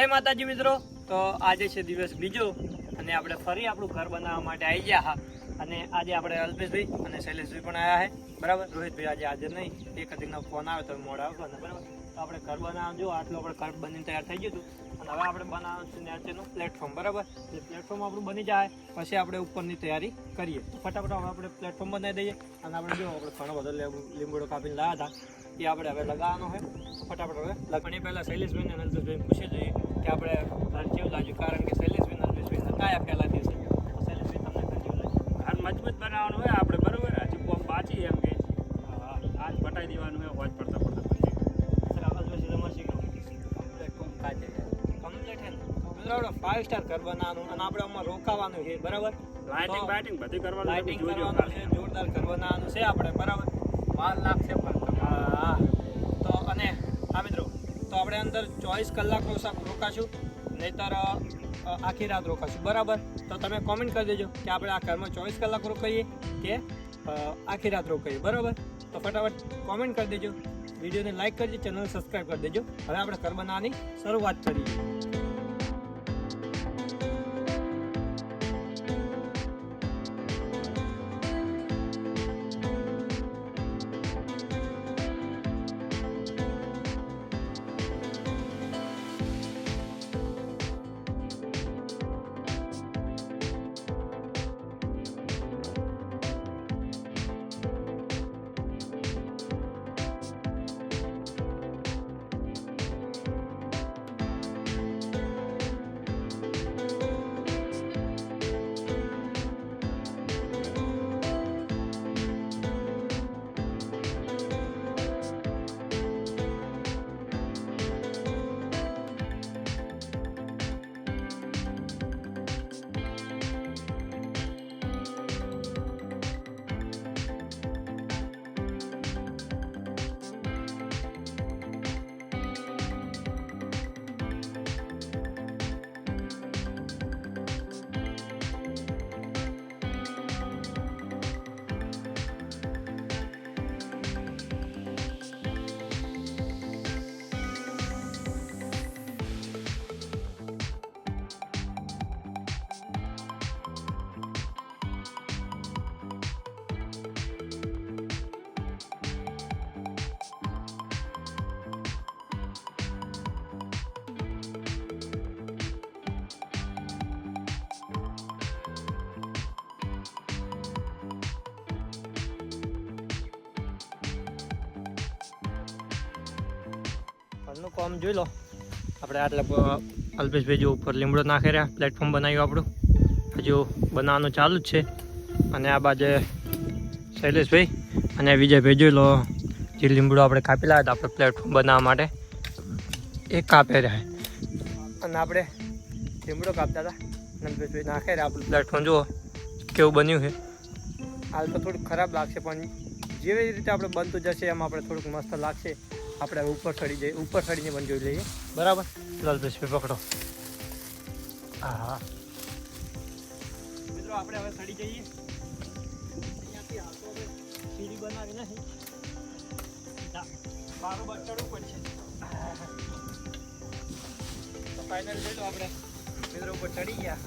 જય માતાજી મિત્રો। તો આજે છે દિવસ બીજો અને આપણે ફરી આપણું ઘર બનાવવા માટે આવી ગયા હા। અને આજે આપણે અલ્પેશભાઈ અને શૈલેષભાઈ પણ આવ્યા છે બરાબર। રોહિતભાઈ આજે હાજર નહીં, એક દીકનો ફોન આવ્યો તો મોડ આવ્યો ને બરાબર। તો આપણે ઘર બનાવવાનું જો આટલું આપણે ઘર બનીને તૈયાર થઈ ગયું હતું અને હવે આપણે બનાવવાનું છે નીચેનું પ્લેટફોર્મ બરાબર। એટલે પ્લેટફોર્મ આપણું બની જાય પછી આપણે ઉપરની તૈયારી કરીએ। તો ફટાફટ હવે આપણે પ્લેટફોર્મ બનાવી દઈએ અને આપણે જો આપણે ઘણો બધો લીંબોડો કાપીને લાવ્યા હતા એ આપણે હવે લગાવવાનો છે। ફટાફટ હવે લગણી પહેલાં શૈલેષભાઈને અને અલ્પેશભાઈને પૂછી જોઈએ કે આપણે ઘર કેવું લાગ્યું, કારણ કે શૈલેષભાઈ અને અલ્પેશભાઈ નકાયા પહેલા દિવસે। શૈલેષભાઈ તમને ઘર કેવું લાગ્યું? ઘર મજબૂત બનાવવાનું હોય આપણે બરોબર, હજુ કોમ બાકી એમ કે આજ પટાઈ દેવાનું હોય, હોજ પડતા પછી અલ્પેશભાઈ તમારે શીખવું કમ્પ્લીટ છે ને બરાબર। 5 સ્ટાર ઘર બનાવવાનું અને આપણે આમાં રોકાવાનું છે બરાબર। લાઇટિંગ બાઇટિંગ બધું કરવાનું, લાઇટિંગ કરવાનું છે, જોરદાર ઘર બનાવવાનું છે આપણે બરાબર। 12 લાખ છે પણ હા। તો અને હા મિત્રો, તો આપણે અંદર 24 કલાક રોકાશું, નહીતર આખી રાત રોકાશું બરાબર। તો તમે કોમેન્ટ કરી દેજો કે આપણે આ ઘરમાં 24 કલાક રોકાઈએ કે આખી રાત રોકાઈએ બરાબર। તો ફટાફટ કોમેન્ટ કરી દેજો, વિડીયોને લાઇક કરજો, ચેનલ સબસ્ક્રાઈબ કરી દેજો। હવે આપણે ઘર બનાવવાની શરૂઆત કરીએ। ઘરનું કામ જોઈ લો આપણે, આટલા અલ્પેશભાઈ જો ઉપર લીમડો નાખી રહ્યા, પ્લેટફોર્મ બનાવ્યું આપણું, હજુ બનાવવાનું ચાલુ જ છે। અને આ બાજુ શૈલેષભાઈ અને વિજયભાઈ જોઈ લો, જે લીમડો આપણે કાપી લાવ્યા હતા આપણે પ્લેટફોર્મ બનાવવા માટે એ કાપી રહ્યા। અને આપણે લીમડો કાપતા હતા, અલ્પેશભાઈ નાખી રહ્યા આપણું પ્લેટફોર્મ જુઓ કેવું બન્યું છે। હાલ તો થોડુંક ખરાબ લાગશે પણ જેવી રીતે આપણે બનતું જશે એમ આપણે થોડુંક મસ્ત લાગશે। આપણે ઉપર ચડી જઈએ, ઉપર ચડીને પણ જોઈ લઈએ બરાબર। અલ્પેશભાઈ પકડો, હા હા મિત્રો આપણે હવે ચડી જઈએ। અહીંયાથી હાથો હવે સીડી બનાવી નથી, બારોબાર ચડવું પડશે। તો ફાઇનલ જોઈ લો આપણે મિત્રો ઉપર ચડી ગયા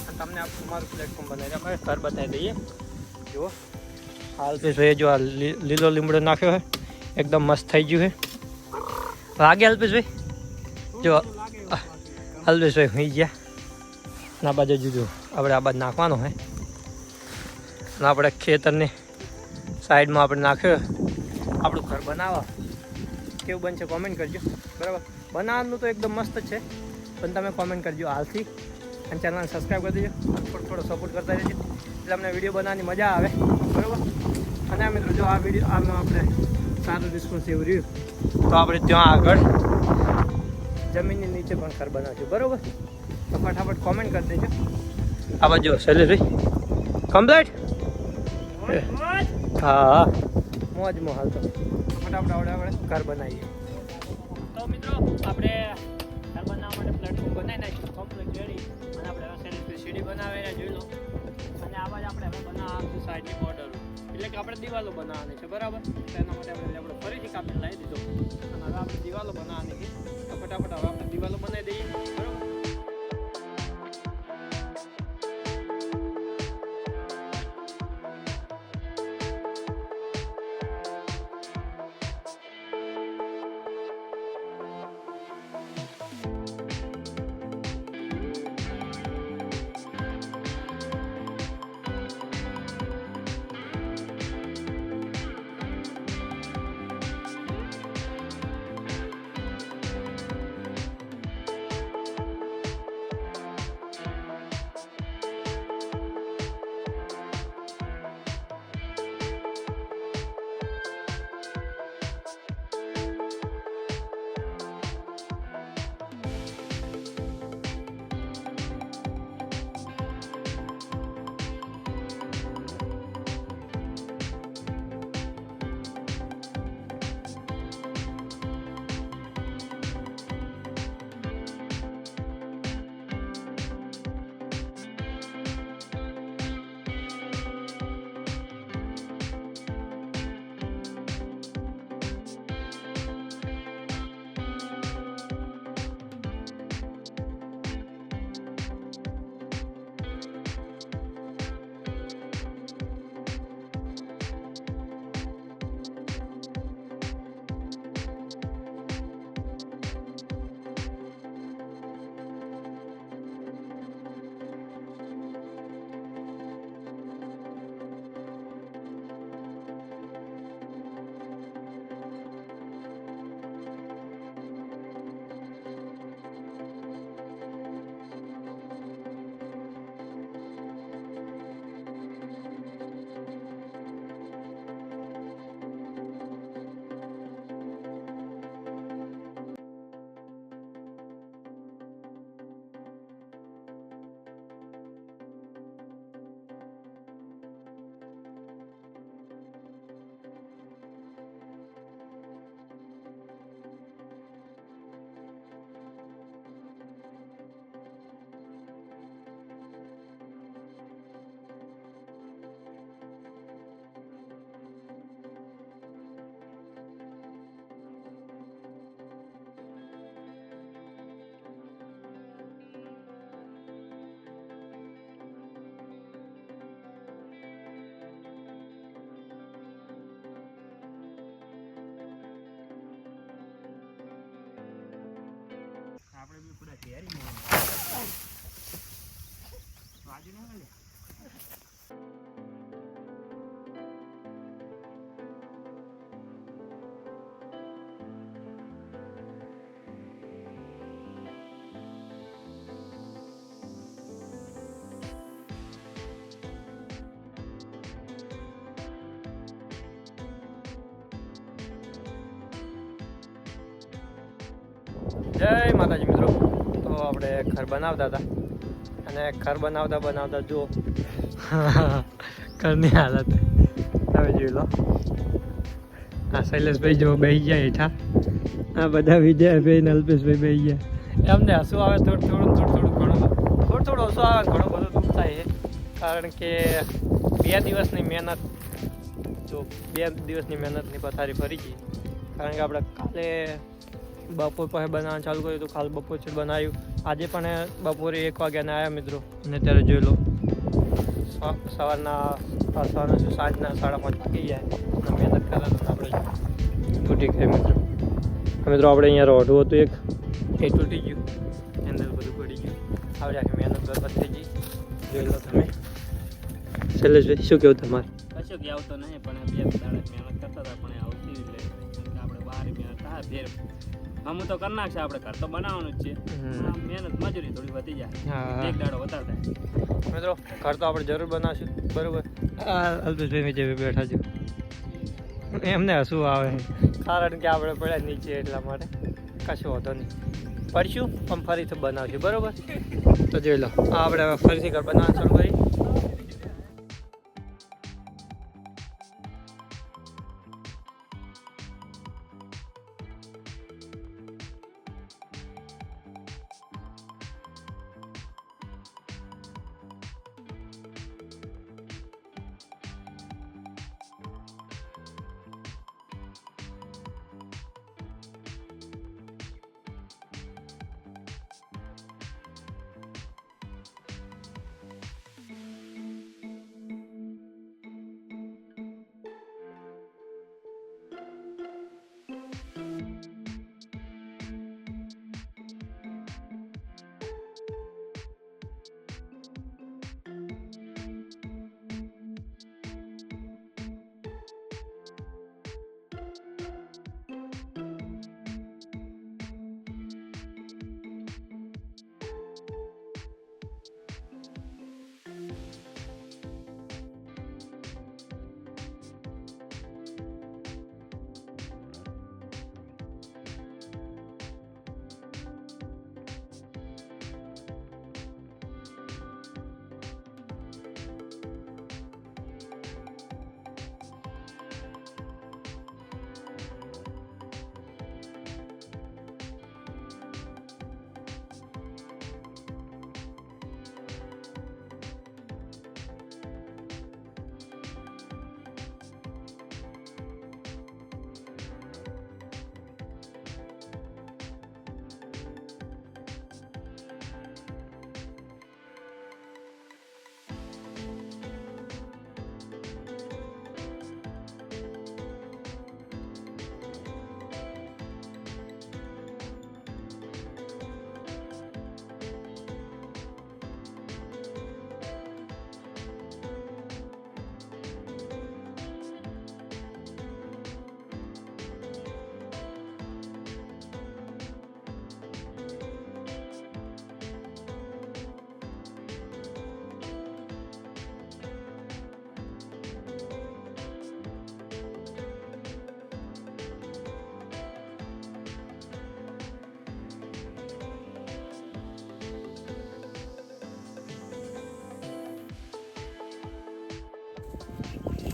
અને તમને અમારું પ્લેટફોર્મ બનાવી આપણે ઘર બતાવી દઈએ। જુઓ અલ્પેશભાઈ જો આ લીલો લીમડો નાખ્યો છે, એકદમ મસ્ત થઈ ગયું છે। લાગે અલ્પેશભાઈ? જો અલ્પેશભાઈ હોઈ ગયા ના બાજુ જુદું આપણે આ બાજુ નાખવાનો હોય અને આપણે ખેતરની સાઈડમાં આપણે નાખ્યો આપણું ઘર બનાવવા કેવું બનશે કોમેન્ટ કરજો બરાબર। બનાવવાનું તો એકદમ મસ્ત જ છે પણ તમે કોમેન્ટ કરજો હાલથી અને ચેનલને સબસ્ક્રાઈબ કરી દેજો, થોડો સપોર્ટ કરતા રહેજો એટલે અમને વિડીયો બનાવવાની મજા આવે બરાબર। અને મિત્રો જો આ વિડીયો આમાં આપણે સારું રિસ્પોન્સ એવું રહ્યું તો આપણે ત્યાં આગળ જમીનની નીચે પણ ઘર બનાવશું બરાબર। તો ફટાફટ કોમેન્ટ કરી દેજો। આ બાજુ શૈલેષભાઈ કમ્પ્લીટ, હા મોજમાં હાલ તો ફટાફટ આપણે ઘર બનાવીએ। તો મિત્રો આપણે ઘર બનાવવા માટે પ્લેટફોર્મ બનાવી નાખ્યું કમ્પ્લીટ રેડી અને આપણે શૈલેષભાઈ સીડી બનાવીને જોઈ લો। અને આ બાજુ આપણે હવે બનાવવાનું સાઈડની બોર્ડર, એટલે કે આપણે દિવાલો બનાવવાની છે બરાબર। તેના માટે આપણે ફરીથી કાપીને લાવી દીધો અને હવે આપણે દિવાલો બનાવવાની છે। તો ફટાફટ હવે આપણે દિવાલો બનાવી દઈએ। જય માતાજી મિત્રો. તો આપણે ઘર બનાવતા હતા અને ઘર બનાવતા બનાવતા જુઓ ઘરની હાલત તમે જોઈ લો. આ શૈલેષભાઈ જો બેસી ગયા હેઠા, આ બધા વિજયભાઈ ને અલ્પેશભાઈ બેસી ગયા. એમને હસવું આવે થોડું થોડું ઓછું આવે, ઘણું બધું દુઃખ થાય છે. કારણ કે 2 દિવસની મહેનત, જો 2 દિવસની મહેનતની પથારી ફરી ગઈ. કારણ કે આપણે કાલે બપોર પછી બનાવવાનું ચાલુ કર્યું હતું, કાલ બપોર છે બનાવ્યું. આજે પણ બપોરે 1 વાગ્યાના આવ્યા મિત્રો, અને અત્યારે જોઈ લો સવારના સાંજના 5:30 વાગી જાય અને મહેનત કરે તો આપણે તૂટી ગઈ મિત્રો. મિત્રો આપણે અહીંયા રોઢું હતું એક, એ તૂટી ગયું, અંદર બધું પડી ગયું. આપણે આખી મહેનત બરબાદ થઈ ગઈ. જોઈ લો તમે. શૈલેષભાઈ શું કેવું તમારે? કશું કે આવતો નહીં, પણ 2 દાડા મહેનત કરતા હતા પણ આવતી એટલે આપણે બહાર મહેનત થાય ફેર અમુક તો કરી નાખશે. આપણે ઘર તો બનાવવાનું જ છે, મહેનત મજૂરી થોડી વધી જાય, 1 દાડો વધારે થાય. મિત્રો ઘર તો આપણે જરૂર બનાવશું, બરોબર. અલ્પેશભાઈ નીચે બેઠા છો, એમને હસવું આવે કારણ કે આપણે પડ્યા નીચે, એટલા માટે કશું હોતો નહીં. પડશું પણ ફરીથી બનાવશું, બરોબર. તો જોઈ લો આપણે ફરીથી ઘર બનાવવાનું ચાલુ કરી.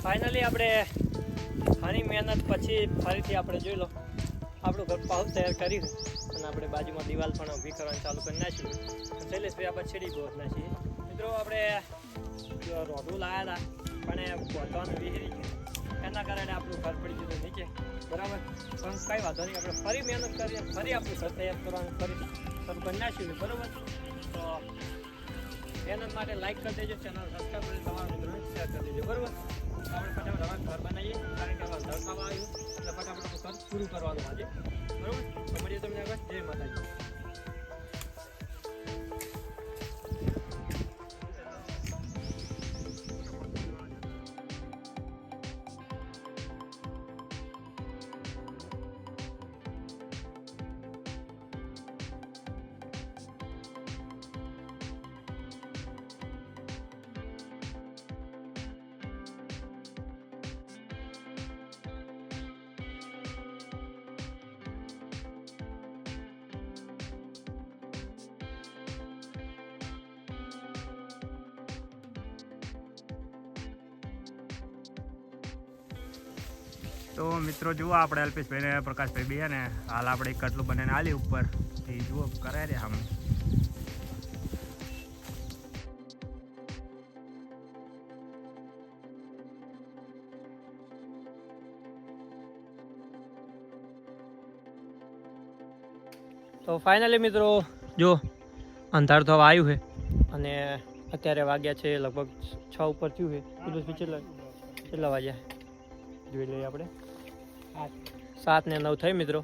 ફાઇનલી આપણે ઘણી મહેનત પછી ફરીથી આપણે જોઈ લો આપણું ઘર પાઉં તૈયાર કર્યું અને આપણે બાજુમાં દિવાલ પણ ઊભી કરવાનું ચાલુ કરી નાખ્યું. શૈલેષભાઈ આપણે છેડી ગોત નાખીએ. મિત્રો આપણે રોડું લાવ્યા હતા પણ એ પહોંચવાનું વિહરી ગયું, એના કારણે આપણું ઘર પડી ગયું નીચે, બરાબર. પણ કંઈ વાંધો નહીં, આપણે ફરી મહેનત કરીએ, ફરી આપણું ઘર તૈયાર કરવાનું ફરી શરૂ કરી નાખ્યું, બરાબર. તો મહેનત માટે લાઈક કરી દેજો, ચેનલ સબસ્ક્રાઈબ કરી તમારા મિત્રોને શેર કરી દેજો, બરાબર. આપણે ફટાફટ ઘર બનાવીએ કારણ કે ઘર ખાવા આવ્યું એટલે ફટાફટ ઘર પૂરું કરવાનું આજે, બરાબર. તો મળીએ તમને આગળ. જય માતાજી. તો મિત્રો જુઓ આપણે અલ્પેશભાઈ ને પ્રકાશભાઈ બે ને હાલ આપણે એક કટલું બનાવીને આલી ઉપર એ જુઓ કરાય રે આમ. તો ફાઇનલી મિત્રો જો અંધાર તો હવે આવ્યું છે અને અત્યારે વાગ્યા છે લગભગ 6 ઉપર થયું છે. કેટલા વાગ્યા જોઈ લઈએ આપણે 7 ને 9 થઈ મિત્રો.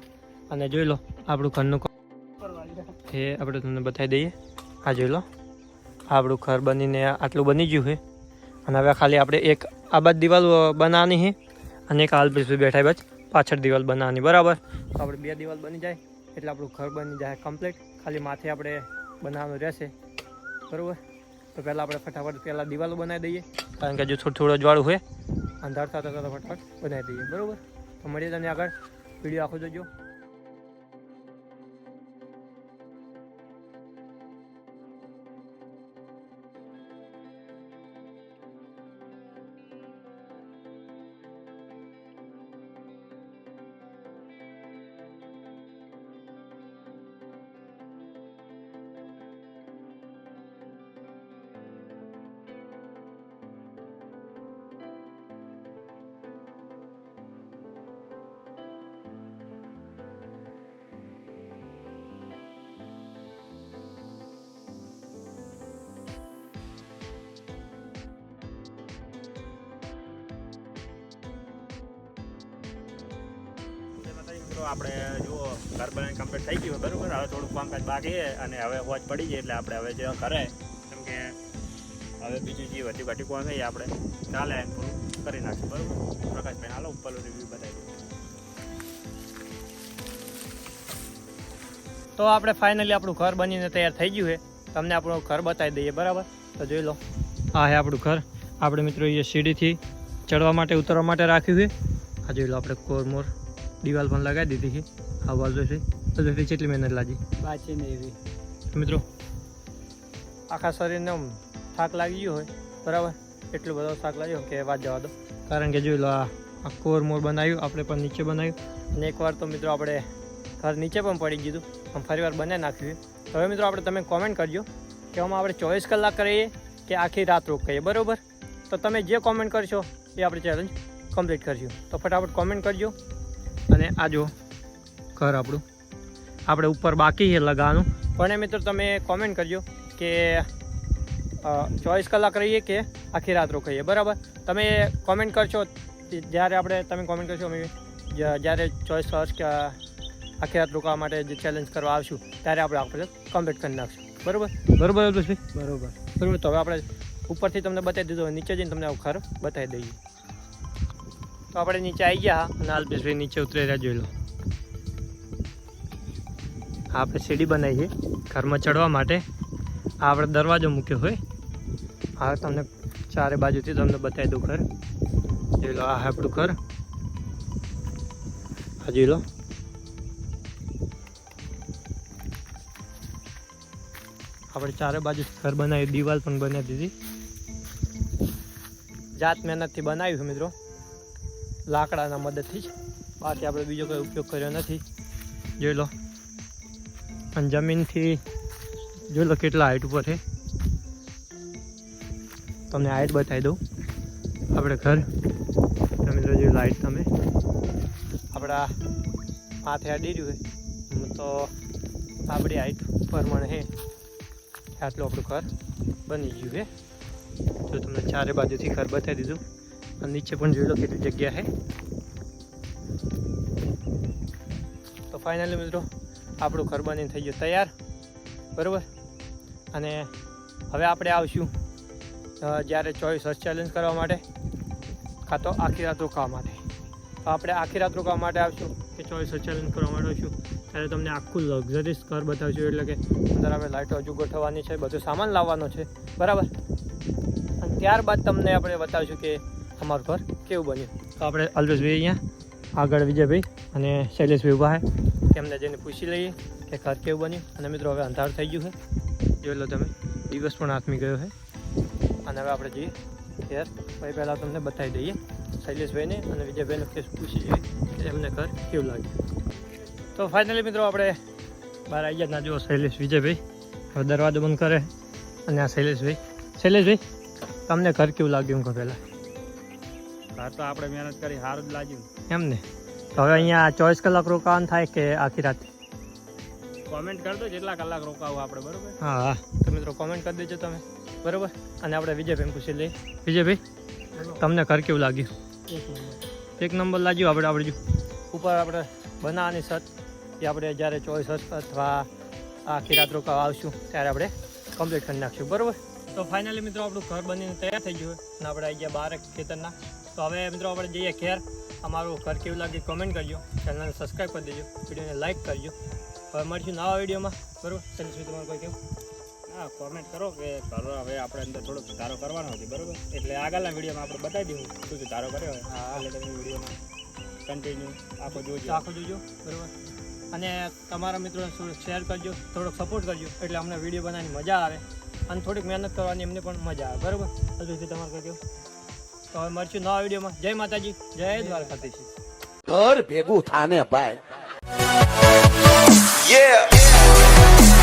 અને જોઈ લો આપણું ઘરનું એ આપણે તમને બતાવી દઈએ. આ જોઈ લો આપણું ઘર બનીને આટલું બની ગયું છે અને હવે ખાલી આપણે એક આ બાદ દિવાલ બનાવવાની છે અને એક હાલ પછી બેઠા બાદ પાછળ દિવાલ બનાવવાની બરાબર. તો આપણે 2 દિવાલ બની જાય એટલે આપણું ઘર બની જાય કમ્પ્લીટ. ખાલી માથે આપણે બનાવવાનું રહેશે બરાબર. તો પહેલાં આપણે ફટાફટ પહેલાં દિવાલો બનાવી દઈએ કારણ કે જો થોડું અજવાળું હોય અંધાર થતા ફટાફટ બનાવી દઈએ બરાબર. તો મળીએ તમને આગળ વિડીયો આખો જોજો. આપણે જુઓ ઘર બનાવીને કમ્પ્લીટ થઈ ગયું બરાબર. હવે થોડુંક કામકાજ બાકી છે અને હવે હોજ પડી જાય એટલે આપણે હવે જે કરે કેમ કે હવે બીજું જે વધી ઘટી કોણ છે આપણે ચાલે થોડું કરી નાખશું બરાબર. પ્રકાશભાઈ હાલો ઉપરનું રિવ્યૂ બતાવી દઉં. તો આપણે ફાઇનલી આપણું ઘર બનીને તૈયાર થઈ ગયું છે. તમને આપણું ઘર બતાવી દઈએ બરાબર. તો જોઈ લો આ છે આપણું ઘર. આપણે મિત્રો એ સીડીથી ચડવા માટે ઉતરવા માટે રાખ્યું છે. આ જોઈ લો આપણે કોરમોર દિવાલ પણ લગાવી દીધી છે. આ બાજુ છે તો કેટલી મહેનત લાગી બાચી નહીં એવી મિત્રો. આખા શરીરને થાક લાગી ગયો હોય બરાબર. એટલું બધો થાક લાગ્યો કે વાત જવા દો. કારણ કે જોઈ લો આ કોરમોર બનાવ્યું આપણે પણ નીચે બનાવ્યું અને એકવાર તો મિત્રો આપણે ઘર નીચે પણ પડી ગયું આમ ફરી વાર બનાવી નાખ્યું. હવે મિત્રો આપણે તમે કોમેન્ટ કરજો કે આમાં આપણે 24 કલાક કરીએ કે આખી રાત રોકાઈએ બરાબર. તો તમે જે કોમેન્ટ કરશો એ આપણે ચેલેન્જ કમ્પ્લીટ કરશું. તો ફટાફટ કોમેન્ટ કરજો. અને આ જો ઘર આપણું આપણે ઉપર બાકી છે લગાવવાનું પણ એ મિત્રો તમે કોમેન્ટ કરજો કે 24 કલાક રહીએ કે આખી રાત રોકાઈએ બરાબર. તમે કોમેન્ટ કરશો જ્યારે તમે કોમેન્ટ કરશો અમે જ્યારે 24 કલાક કે આખી રાત રોકાવા માટે જે ચેલેન્જ કરવા આવશું ત્યારે આપણે કમ્પ્લીટ કરી નાખશું બરાબર. બરાબર અલ્પેશભાઈ બરાબર. તો હવે આપણે ઉપરથી તમને બતાવી દીધું નીચે જઈને તમને ઘર બતાવી દઈએ. તો આપણે નીચે આવી ગયા અને અલ્પેશભાઈ નીચે ઉતરી રહ્યા જોઈ લો. આપણે સીડી બનાવી છે ઘરમાં ચડવા માટે. આ આપણે દરવાજો મૂક્યો હોય. હા તમને ચારે બાજુથી તમને બતાવી દઉં ઘર જોઈ લો. આ આપણું ઘર આ જોઈ લો. આપણે ચારે બાજુ ઘર બનાવી દિવાલ પણ બનાવી દીધી. જાત મહેનતથી બનાવ્યું છે મિત્રો લાકડાના મદદથી જ. બાકી આપણે બીજો કોઈ ઉપયોગ કર્યો નથી જોઈ લો. અને જમીનથી જોઈ લો કેટલા હાઈટ ઉપર છે. તમને હાઈટ બતાવી દઉં આપણે ઘર મિત્રો જોઈ લો હાઈટ તમે આપણા માથે અડી રહ્યું હોય તો આપણી હાઈટ પ્રમાણે છે આટલું આપણું ઘર બની ગયું છે. તો તમને ચારે બાજુથી ઘર બતાવી દીધું અને નીચે પણ જોઈ લો કેટલી જગ્યા છે. તો ફાઇનલી મિત્રો આપણું ઘર બનીને થઈ ગયું તૈયાર બરાબર. અને હવે આપણે આવશું જ્યારે 24 વર્ષ ચેલેન્જ કરવા માટે કાં તો આખી રાત રોકાવા માટે. તો આપણે આખી રાત રોકાવા માટે આવશું કે 24 વર્ષ ચેલેન્જ કરવા માટે આવશું ત્યારે તમને આખું લક્ઝરીસ ઘર બતાવશું. એટલે કે અંદર આપણે લાઇટો હજુ ગોઠવવાની છે, બધું સામાન લાવવાનો છે બરાબર. અને ત્યારબાદ તમને આપણે બતાવીશું કે અમારું ઘર કેવું બન્યું. તો આપણે અલ્પેશભાઈ અહીંયા આગળ વિજયભાઈ અને શૈલેષભાઈ ઊભા છે. તેમને જઈને પૂછી લઈએ કે ઘર કેવું બન્યું. અને મિત્રો હવે અંધારું થઈ ગયું છે જોઈ લો તમે. દિવસ પણ આથમી ગયો છે અને હવે આપણે જઈએ ઘેર. ભાઈ પહેલાં તમને બતાવી દઈએ શૈલેષભાઈને અને વિજયભાઈનો કેસ પૂછી જોઈએ કે એમને ઘર કેવું લાગ્યું. તો ફાઇનલી મિત્રો આપણે બહાર આવી ગયા. ના જુઓ શૈલેષ વિજયભાઈ હવે દરવાજો બંધ કરે અને આ શૈલેષભાઈ તમને ઘર કેવું લાગ્યું એમ કહો પહેલાં? ઘર તો આપણે મહેનત કરી સારું જ લાગ્યું એમ ને. તો હવે અહીંયા 24 કલાક રોકાવાનું થાય કે આખી રાત? કોમેન્ટ કરજો જેટલા કલાક રોકાવું આપણે, બરોબર? હા હા, તો મિત્રો કોમેન્ટ કરી દેજો તમે, બરોબર. અને આપણે વિજયભાઈ પૂછી લઈએ. વિજયભાઈ તમને ઘર કેવું લાગ્યું? એક નંબર લાગ્યું. આપણે જો ઉપર આપણે બનાવવાની છત એ આપણે જ્યારે 24 અથવા આખી રાત રોકાવા આવશું ત્યારે આપણે કમ્પ્લીટ કરી નાખશું, બરોબર. તો ફાઇનલી મિત્રો આપણું ઘર બનીને તૈયાર થઈ ગયું અને આપણે આવી ગયા બહાર ખેતરના. તો હવે મિત્રો આપણે જઈએ ઘેર. અમારું ઘર કેવું લાગ્યું કોમેન્ટ કરજો, ચેનલને સબસ્ક્રાઈબ કરી દેજો, વિડીયોને લાઇક કરજો. હવે મળીશું નવા વિડીયોમાં, બરોબર. ચાલીશું તમારે કોઈ કેવું? હા, કોમેન્ટ કરો કે ઘર હવે આપણે અંદર થોડો સુધારો કરવાનો છે, બરોબર? એટલે આગળના વિડીયોમાં આપણે બતાવી દઈશું શું સુધારો કર્યો હોય. હા, એટલે તમે વિડીયોમાં કન્ટિન્યુ આખો જોજો, બરોબર. અને તમારા મિત્રોને થોડુંક શેર કરજો, થોડોક સપોર્ટ કરજો, એટલે અમને વિડીયો બનાવવાની મજા આવે અને થોડીક મહેનત કરવાની એમને પણ મજા આવે, બરોબર. હજુથી તમારે કોઈ કેવું? તો હવે મળશું નવા વિડીયોમાં. જય માતાજી, જય દ્વારકાધીશ. ઘર ભેગું થાને ભાઈ. Yeah.